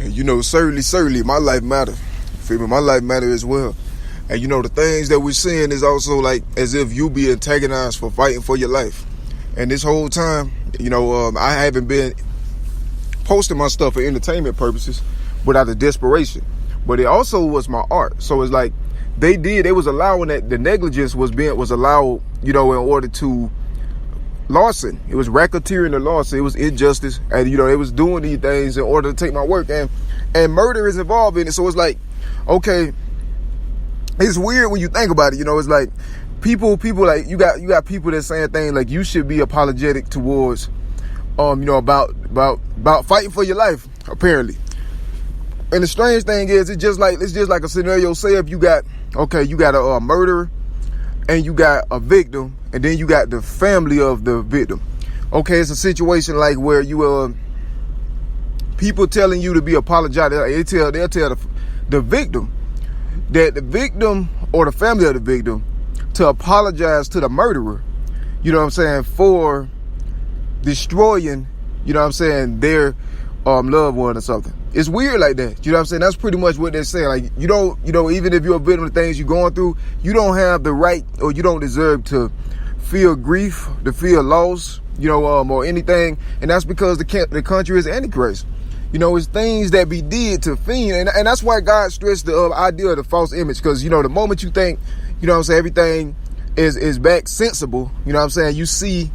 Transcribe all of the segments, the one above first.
And certainly my life matter. Feel me? My life matter as well. And the things that we're seeing is also like as if you be antagonized for fighting for your life. And this whole time, I haven't been posting my stuff for entertainment purposes, but out of desperation. But it also was my art. So it's like they was allowing that the negligence was allowed, in order to larceny. It was racketeering the larceny. It was injustice. And, they was doing these things in order to take my work. And murder is involved in it. So it's like, okay, it's weird when you think about it. It's like people like you got people that saying things like you should be apologetic towards, about fighting for your life, apparently. And the strange thing is, it's just like a scenario. Say if you got a murderer and you got a victim, and then you got the family of the victim. Okay, it's a situation like where you people telling you to be apologetic. They'll tell the victim that the victim or the family of the victim to apologize to the murderer. For destroying, their loved one or something. It's weird like that. That's pretty much what they're saying. Like, even if you're a victim of the things you're going through, you don't have the right or you don't deserve to feel grief, to feel loss, or anything. And that's because the country is Antichrist. It's things that be did to fiend. And that's why God stressed the idea of the false image. Because, the moment you think, everything is back sensible, you see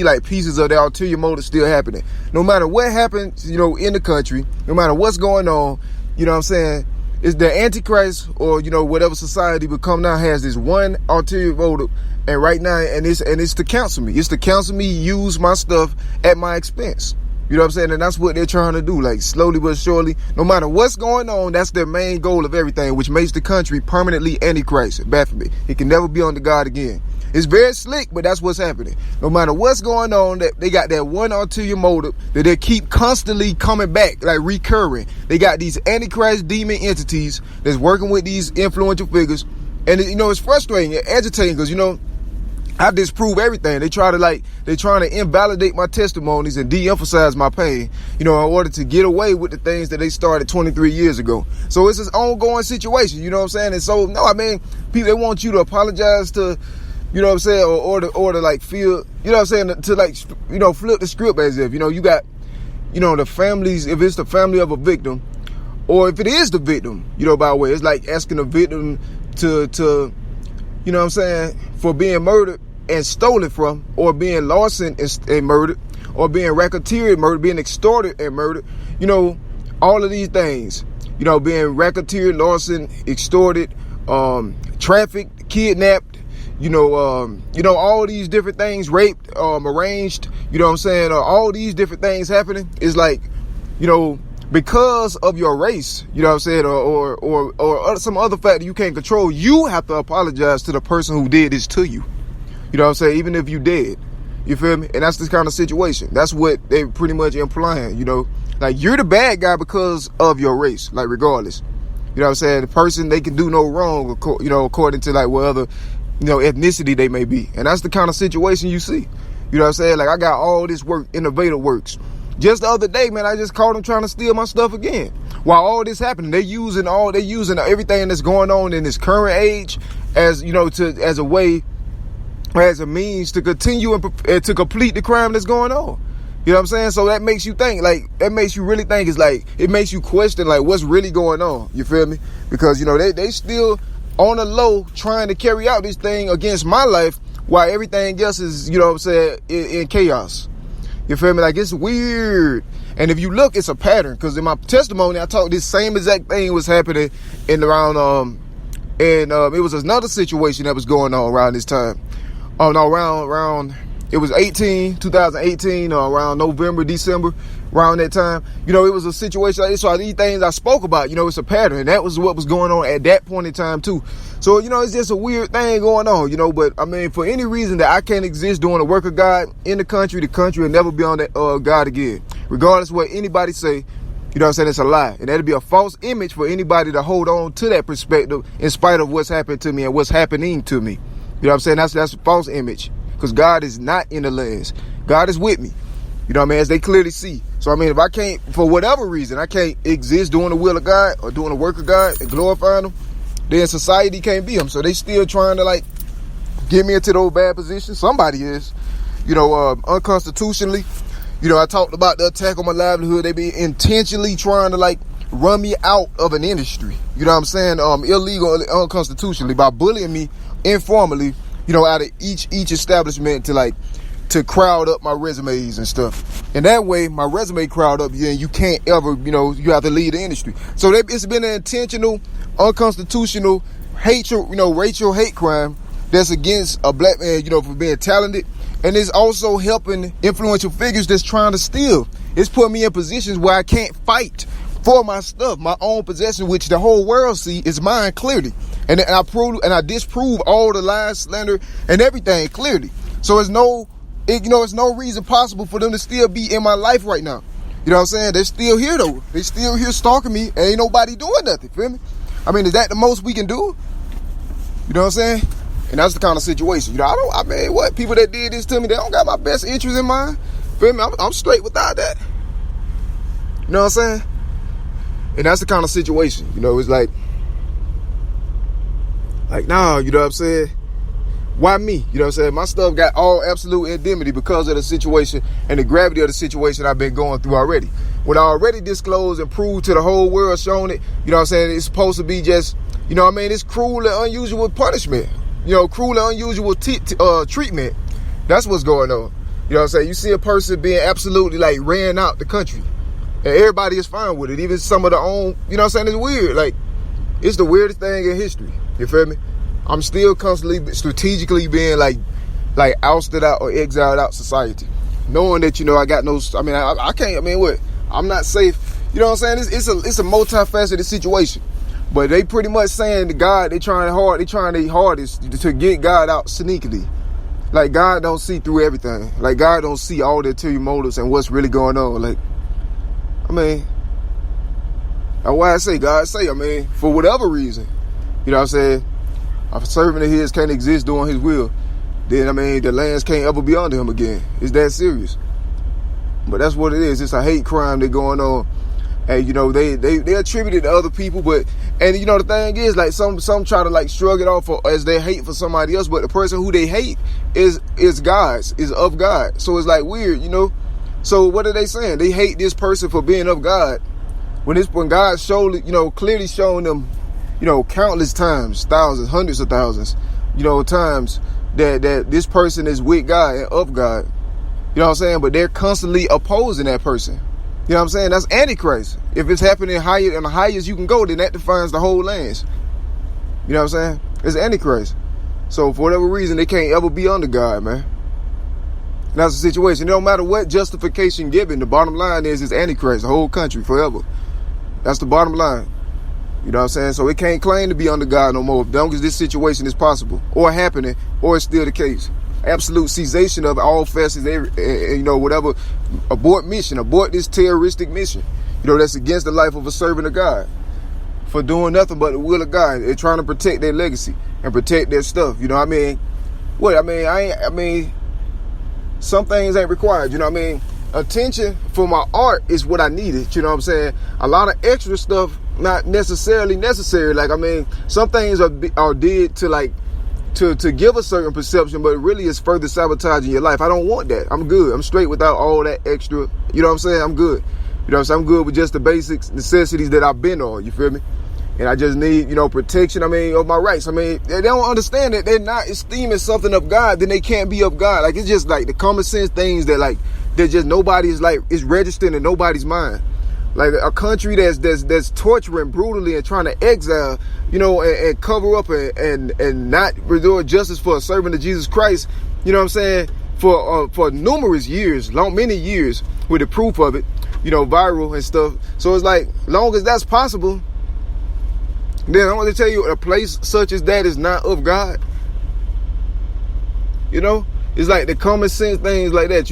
like pieces of the ulterior motive still happening. No matter what happens, in the country, no matter what's going on, it's the Antichrist or, whatever society become now has this one ulterior motive. And right now, and it's to cancel me. It's to cancel me, use my stuff at my expense. And that's what they're trying to do, like slowly but surely. No matter what's going on, that's their main goal of everything, which makes the country permanently Antichrist. Baphomet. It can never be under God again. It's very slick, but that's what's happening. No matter what's going on, that they got that one ulterior motive that they keep constantly coming back, like recurring. They got these Antichrist demon entities that's working with these influential figures. And, it's frustrating and agitating because, I disprove everything. They trying to invalidate my testimonies and de-emphasize my pain, in order to get away with the things that they started 23 years ago. So it's an ongoing situation, And so, people, they want you to apologize to, or to like feel, to like, flip the script as if, you got, the families, if it's the family of a victim, or if it is the victim, by the way, it's like asking the victim to for being murdered and stolen from, or being larceny and murdered, or being racketeered, murdered, being extorted and murdered. All of these things, being racketeered, larceny, extorted, trafficked, kidnapped, all these different things, raped, arranged, all these different things happening is like, because of your race, or some other factor you can't control, you have to apologize to the person who did this to you. Even if you dead, you feel me? And that's this kind of situation. That's what they pretty much implying, like you're the bad guy because of your race, like regardless, the person, they can do no wrong, according to like what other, ethnicity they may be. And that's the kind of situation you see, like I got all this work, Innovator Works. Just the other day, man, I just caught them trying to steal my stuff again. While all this happening, they're using everything that's going on in this current age as, as a way, as a means to continue and to complete the crime that's going on. So that makes you think, that makes you really think. It's like, it makes you question, like, what's really going on. You feel me? Because, they still on the low trying to carry out this thing against my life while everything else is, in chaos. You feel me? Like, it's weird. And if you look, it's a pattern. Because in my testimony, I talked this same exact thing was happening it was another situation that was going on around this time. Around it was 2018, around November, December, around that time. It was a situation like this. So these things I spoke about, it's a pattern. And that was what was going on at that point in time, too. So, it's just a weird thing going on, but for any reason that I can't exist doing the work of God in the country will never be on that God again. Regardless of what anybody say, it's a lie. And that'd be a false image for anybody to hold on to that perspective in spite of what's happened to me and what's happening to me. That's a false image, because God is not in the lands. God is with me, as they clearly see. So I mean, if I can't, for whatever reason, I can't exist doing the will of God or doing the work of God and glorifying him, then society can't be him. So they still trying to like get me into those bad positions. Somebody is, unconstitutionally. I talked about the attack on my livelihood. They be intentionally trying to like run me out of an industry. You know what I'm saying? Illegal, unconstitutionally, by bullying me informally, out of each establishment to crowd up my resumes and stuff. And that way, my resume crowd up, and you can't ever, you have to leave the industry. So it's been an intentional, unconstitutional hatred, racial hate crime that's against a black man, for being talented. And it's also helping influential figures that's trying to steal. It's putting me in positions where I can't fight for my stuff, my own possession, which the whole world see is mine clearly. And I disprove all the lies, slander, and everything clearly. So it's no reason possible for them to still be in my life right now. You know what I'm saying? They're still here though. They still here stalking me, and ain't nobody doing nothing. Feel me? I mean, is that the most we can do? You know what I'm saying? And that's the kind of situation. People that did this to me, they don't got my best interest in mind. Feel me? I'm straight without that. You know what I'm saying? And that's the kind of situation. It's like, nah, you know what I'm saying? Why me? You know what I'm saying? My stuff got all absolute indemnity because of the situation and the gravity of the situation I've been going through already. When I already disclosed and proved to the whole world, shown it, you know what I'm saying? It's supposed to be just, it's cruel and unusual punishment. Cruel and unusual treatment. That's what's going on. You know what I'm saying? You see a person being absolutely like ran out the country. And everybody is fine with it. Even some of the own, you know what I'm saying? It's weird. Like, it's the weirdest thing in history. You feel me? I'm still constantly strategically being like ousted out or exiled out society. Knowing that, I got no, I can't, I'm not safe. You know what I'm saying? It's a multifaceted situation. But they pretty much saying to God, they trying their hardest to get God out sneakily. Like, God don't see through everything. Like, God don't see all the ulterior motives and what's really going on. Like, that's why I say, God say, for whatever reason, you know what I'm saying? A servant of his can't exist doing his will. Then, the lands can't ever be under him again. It's that serious. But that's what it is. It's a hate crime that's going on. And, they attribute it to other people. But, the thing is, like, some try to, like, shrug it off as their hate for somebody else. But the person who they hate is God's, is of God. So it's, like, weird, So what are they saying? They hate this person for being of God. When God showed, clearly showing them, countless times, thousands, hundreds of thousands, times that this person is with God and of God. You know what I'm saying? But they're constantly opposing that person. You know what I'm saying? That's Antichrist. If it's happening higher and the highest you can go, then that defines the whole lands. You know what I'm saying? It's Antichrist. So for whatever reason, they can't ever be under God, man. That's the situation. No matter what justification given, the bottom line is it's Antichrist, the whole country, forever. That's the bottom line. You know what I'm saying? So it can't claim to be under God no more, as long as this situation is possible, or happening, or it's still the case. Absolute cessation of all facets, whatever. Abort this terroristic mission. That's against the life of a servant of God. For doing nothing but the will of God. They're trying to protect their legacy and protect their stuff. You know what I mean? Some things ain't required, Attention for my art is what I needed, you know what I'm saying? A lot of extra stuff, not necessarily necessary. Like, some things are did to give a certain perception, but really it's further sabotaging your life. I don't want that. I'm good. I'm straight without all that extra, you know what I'm saying? I'm good. You know what I'm saying? I'm good with just the basic necessities that I've been on, you feel me? And I just need, protection, of my rights. They don't understand that they're not esteeming something of God, then they can't be of God. Like, it's just like the common sense things that just nobody's is registered in nobody's mind. Like a country that's torturing brutally and trying to exile, and cover up and not restore justice for a servant of Jesus Christ, you know what I'm saying? For numerous years, many years, with the proof of it, viral and stuff. So it's like, long as that's possible, then I want to tell you, a place such as that is not of God. It's like the common sense things like that,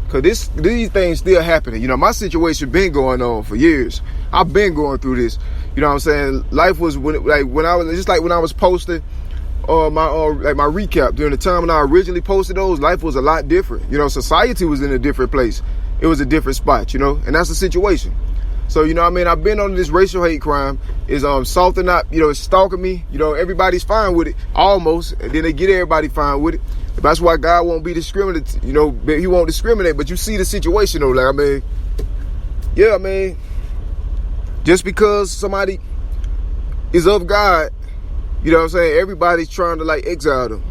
because these things still happening. My situation been going on for years. I've been going through this. You know what I'm saying? Life was when I was posting my recap during the time when I originally posted those. Life was a lot different. Society was in a different place. it was a different spot, you know, and that's the situation. So, you know what I mean? I've been on this racial hate crime. Is salting up, you know, it's stalking me. You know, everybody's fine with it, almost. And then they get everybody fine with it. That's why God won't be discriminate. You know, he won't discriminate. But you see the situation, though. Like, I mean, yeah, I mean, just because somebody is of God, you know what I'm saying? Everybody's trying to, like, exile them.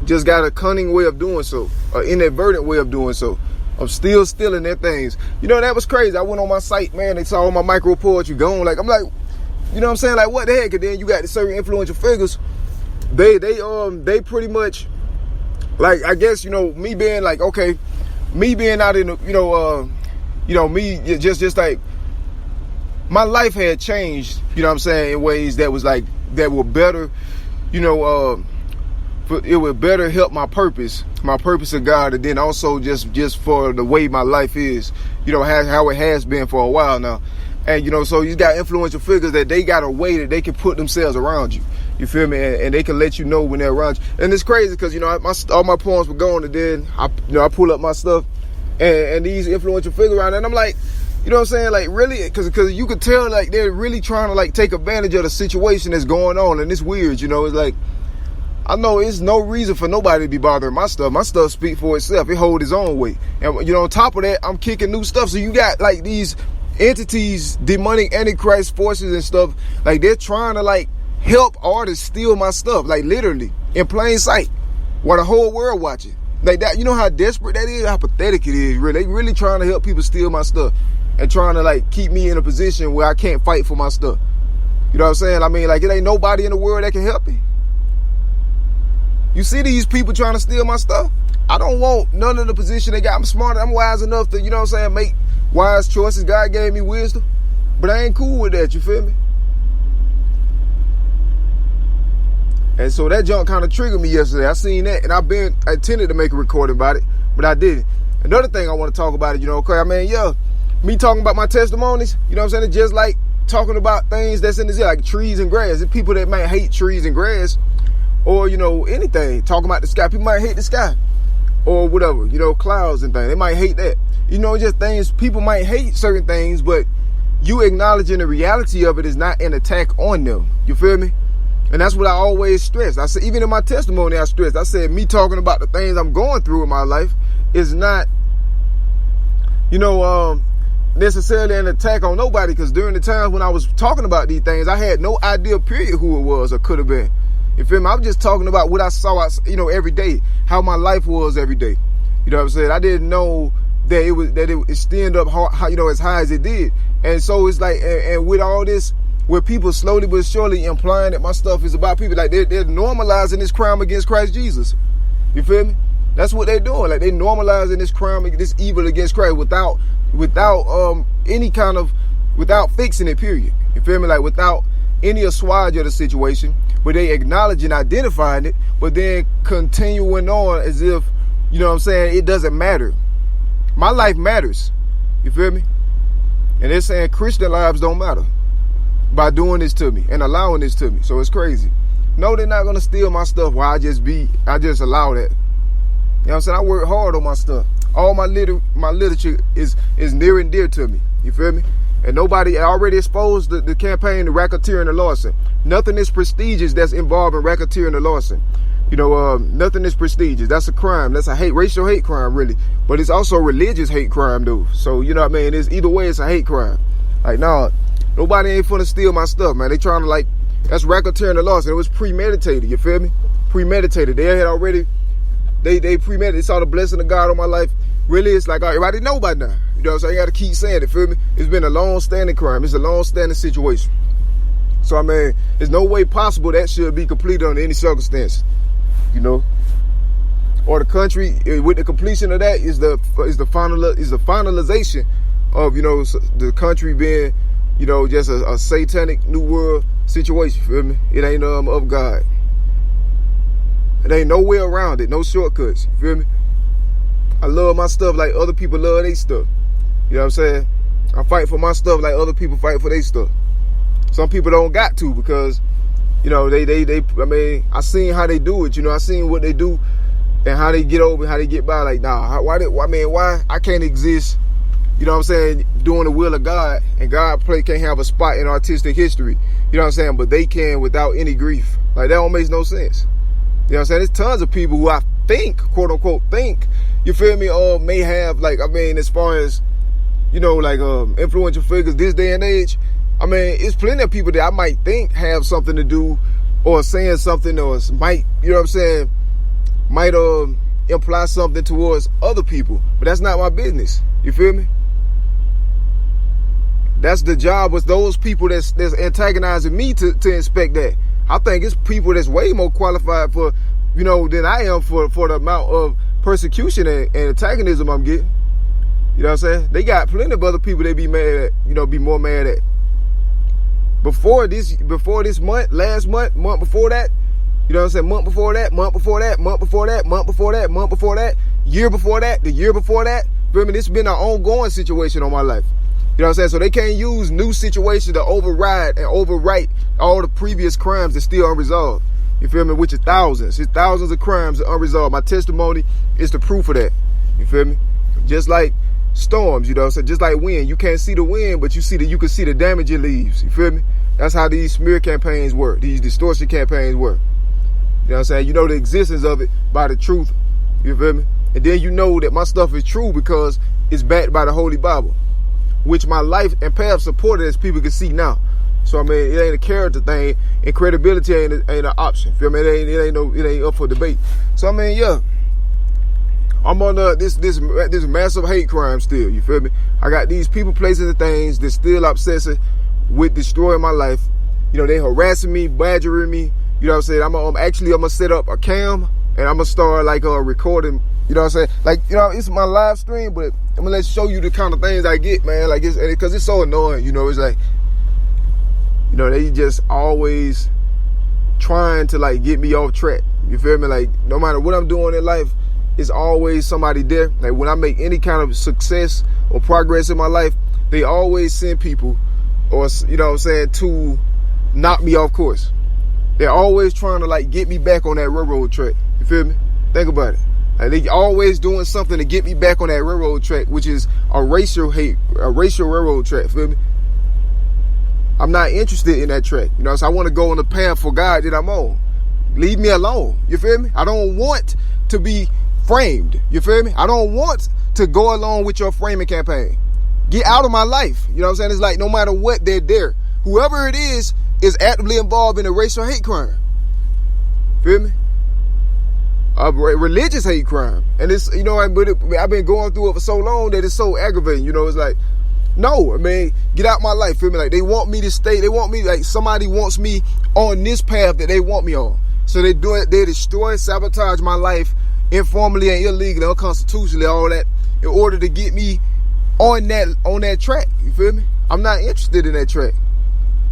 Just got a cunning way of doing so, an inadvertent way of doing so. I'm still stealing their things. You know, that was crazy. I went on my site, man. They saw all my micro poetry gone. Like, I'm like, you know what I'm saying? Like, what the heck? And then you got the certain influential figures. They pretty much, like, I guess, you know, me being like, okay, me being out in the, me just like, my life had changed, you know what I'm saying, in ways that was like, that were better, you know, it would better help my purpose of God, and then also just for the way my life is, you know, how it has been for a while now. And, you know, so you got influential figures that they got a way that they can put themselves around you. You feel me? And they can let you know when they're around you. And it's crazy because, you know, all my poems were gone, and then I pull up my stuff and these influential figures around, and I'm like, you know what I'm saying? Like, really? Because you could tell, like, they're really trying to, like, take advantage of the situation that's going on. And it's weird, you know? It's like, I know it's no reason for nobody to be bothering my stuff. My stuff speak for itself. It hold its own weight. And, you know, on top of that, I'm kicking new stuff. So you got, like, these entities, demonic antichrist forces and stuff, like, they're trying to, like, help artists steal my stuff, like, literally, in plain sight, while the whole world watching. Like, that, you know how desperate that is, how pathetic it is, really. They really trying to help people steal my stuff and trying to, like, keep me in a position where I can't fight for my stuff. You know what I'm saying? I mean, like, it ain't nobody in the world that can help me. You see these people trying to steal my stuff? I don't want none of the position they got. I'm smart. I'm wise enough to, you know what I'm saying, make wise choices. God gave me wisdom. But I ain't cool with that, you feel me? And so that junk kind of triggered me yesterday. I seen that, and I intended to make a recording about it, but I didn't. Another thing I want to talk about it, you know, okay, I mean, yeah, me talking about my testimonies, you know what I'm saying, it's just like talking about things that's in the like trees and grass. It's people that might hate trees and grass, or, you know, anything, talking about the sky. People might hate the sky or whatever, you know, clouds and things. They might hate that. You know, just things, people might hate certain things, but you acknowledging the reality of it is not an attack on them. You feel me? And that's what I always stress. I said, even in my testimony, I stressed. I said, me talking about the things I'm going through in my life is not, you know, necessarily an attack on nobody. Because during the times when I was talking about these things, I had no idea, period, who it was or could have been. You feel me? I'm just talking about what I saw, you know, every day, how my life was every day. You know what I'm saying? I didn't know that it extended up, you know, as high as it did. And so it's like, and with all this, where people slowly but surely implying that my stuff is about people, like they're normalizing this crime against Christ Jesus. You feel me? That's what they're doing. Like, they normalizing this crime, this evil against Christ without any kind of, without fixing it, period. You feel me? Like, without any assuage of the situation, but they acknowledging, identifying it, but then continuing on as if, you know what I'm saying, it doesn't matter. My life matters. You feel me? And they're saying Christian lives don't matter by doing this to me and allowing this to me. So it's crazy. No, they're not going to steal my stuff while I just allow that. You know what I'm saying? I work hard on my stuff. All my literature is near and dear to me. You feel me? And nobody already exposed the campaign to racketeering and larceny. Nothing is prestigious that's involved in racketeering and larceny. You know, nothing is prestigious. That's a crime. That's a racial hate crime, really. But it's also a religious hate crime, though. So, you know what I mean? It's either way, it's a hate crime. Like, nah, nobody ain't finna steal my stuff, man. They trying to, like, that's racketeering and larceny. It was premeditated, you feel me? Premeditated. They had already, they premeditated. They saw the blessing of God on my life. Really, it's like, everybody know by now. You know what I'm saying? You gotta keep saying it, feel me? It's been a long-standing crime. It's a long-standing situation. So, I mean, there's no way possible that should be completed under any circumstances. You know, or the country with the completion of that is the finalization of, you know, the country being, you know, just a satanic new world situation. Feel me? It ain't of God. It ain't no way around it. No shortcuts. Feel me? I love my stuff like other people love their stuff. You know what I'm saying? I fight for my stuff like other people fight for their stuff. Some people don't got to because, you know, I mean, I seen how they do it, you know, I seen what they do and how they get over, how they get by. Like, nah, why I can't exist, you know what I'm saying, doing the will of God, and God can't have a spot in artistic history, you know what I'm saying, but they can without any grief. Like, that don't make no sense. You know what I'm saying? There's tons of people who I think, quote unquote, you feel me, may have, like, I mean, as far as, you know, like, influential figures this day and age, I mean, it's plenty of people that I might think have something to do, or saying something, or might, you know what I'm saying, might imply something towards other people, but that's not my business. You feel me? That's the job with those people that's antagonizing me to inspect that. I think it's people that's way more qualified for, you know, than I am for the amount of persecution and antagonism I'm getting. You know what I'm saying? They got plenty of other people they be mad at, you know, be more mad at. Before this month, last month before that, you know what I'm saying, month before that, month before that, month before that, month before that, month before that, year before that, the year before that. Feel me? This has been an ongoing situation on my life. You know what I'm saying? So they can't use new situations to override and overwrite all the previous crimes that's still unresolved. You feel me? Which is thousands. It's thousands of crimes that are unresolved. My testimony is the proof of that. You feel me? Just like storms, you know what I'm saying? Just like wind. You can't see the wind, but you can see the damage it leaves. You feel me? That's how these smear campaigns work. These distortion campaigns work. You know what I'm saying? You know the existence of it by the truth. You feel me? And then you know that my stuff is true because it's backed by the Holy Bible, which my life and path supported, as people can see now. So I mean, it ain't a character thing, and credibility ain't an option. Feel me? It ain't up for debate. So I mean, yeah, I'm on this massive hate crime still. You feel me? I got these people, places, and things that still obsessing with destroying my life. You know, they harassing me, badgering me. You know what I'm saying? I'm gonna set up a cam, and I'm gonna start like recording. You know what I'm saying? Like, you know, it's my live stream, but I'm gonna show you the kind of things I get, man. Like, because it's so annoying. You know, it's like, you know, they just always trying to like get me off track. You feel me? Like, no matter what I'm doing in life, it's always somebody there. Like, when I make any kind of success or progress in my life, they always send people, or, you know what I'm saying, to knock me off course. They're always trying to like get me back on that railroad track. You feel me? Think about it. Like, they always doing something to get me back on that railroad track, which is a racial railroad track. Feel me? I'm not interested in that track. You know, so I want to go on the path for God that I'm on. Leave me alone. You feel me? I don't want to be framed. You feel me? I don't want to go along with your framing campaign. Get out of my life. You know what I'm saying? It's like, no matter what, they're there. Whoever it is actively involved in a racial hate crime. Feel me? A religious hate crime. And it's, you know, I've been going through it for so long that it's so aggravating. You know, it's like, no, I mean, get out my life. Feel me? Like, they want me to stay. They want me, like, somebody wants me on this path that they want me on. So they destroy, sabotage my life informally and illegally, unconstitutionally, all that, in order to get me on that track. You feel me? I'm not interested in that track.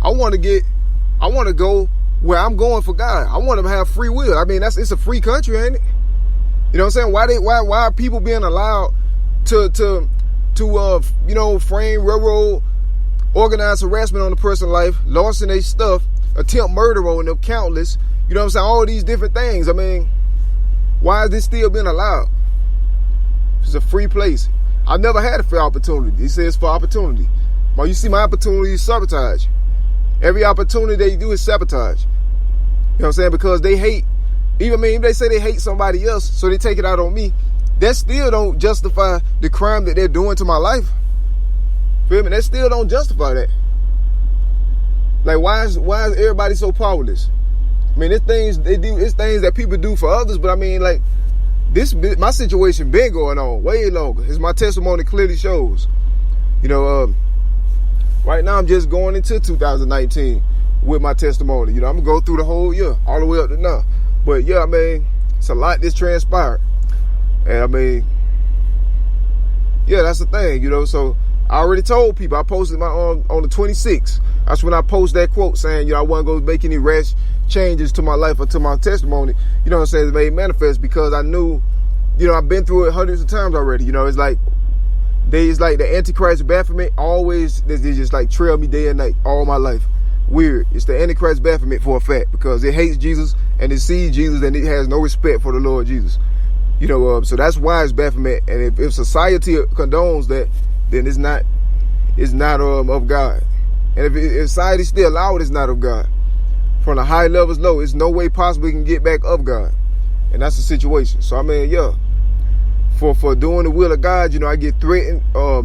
I want to go where I'm going for God. I want to have free will. I mean, it's a free country, ain't it? You know what I'm saying? Why are people being allowed to you know, frame, railroad, organize harassment on a person's life, larceny their stuff, attempt murder on them, countless, you know what I'm saying? All these different things. I mean, why is this still being allowed? It's a free place. I've never had a fair opportunity. He says for opportunity. Well, you see, my opportunity is sabotage. Every opportunity they do is sabotage. You know what I'm saying? Because they hate, even if they say they hate somebody else, so they take it out on me, that still don't justify the crime that they're doing to my life. Feel me? That still don't justify that. Like, why is everybody so powerless? I mean, it's things that people do for others, but I mean, like, my situation been going on way longer, as my testimony clearly shows. You know, right now I'm just going into 2019 with my testimony. You know, I'm gonna go through the whole year, all the way up to now. But yeah, I mean, it's a lot that's transpired. And I mean, yeah, that's the thing, you know. So I already told people, I posted my on the 26th. That's when I posted that quote saying, you know, I wasn't going to make any rash changes to my life or to my testimony. You know what I'm saying? It made manifest because I knew, you know, I've been through it hundreds of times already. You know, it's like the Antichrist Baphomet always, they just like trail me day and night all my life. Weird. It's the Antichrist Baphomet for a fact because it hates Jesus and it sees Jesus and it has no respect for the Lord Jesus. You know, so that's why it's Baphomet. And if society condones that, then it's not of God. And if society still allow it, it's not of God. From the high levels low, it's no way possible we can get back of God. And that's the situation. So I mean, yeah, for doing the will of God, you know, I get threatened.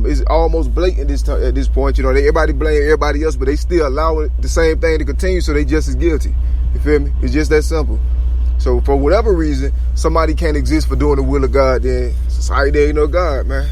It's almost blatant at this point. You know, everybody blame everybody else, but they still allow the same thing to continue, so they just as guilty. You feel me? It's just that simple. So for whatever reason, somebody can't exist for doing the will of God, then society, there ain't no God, man.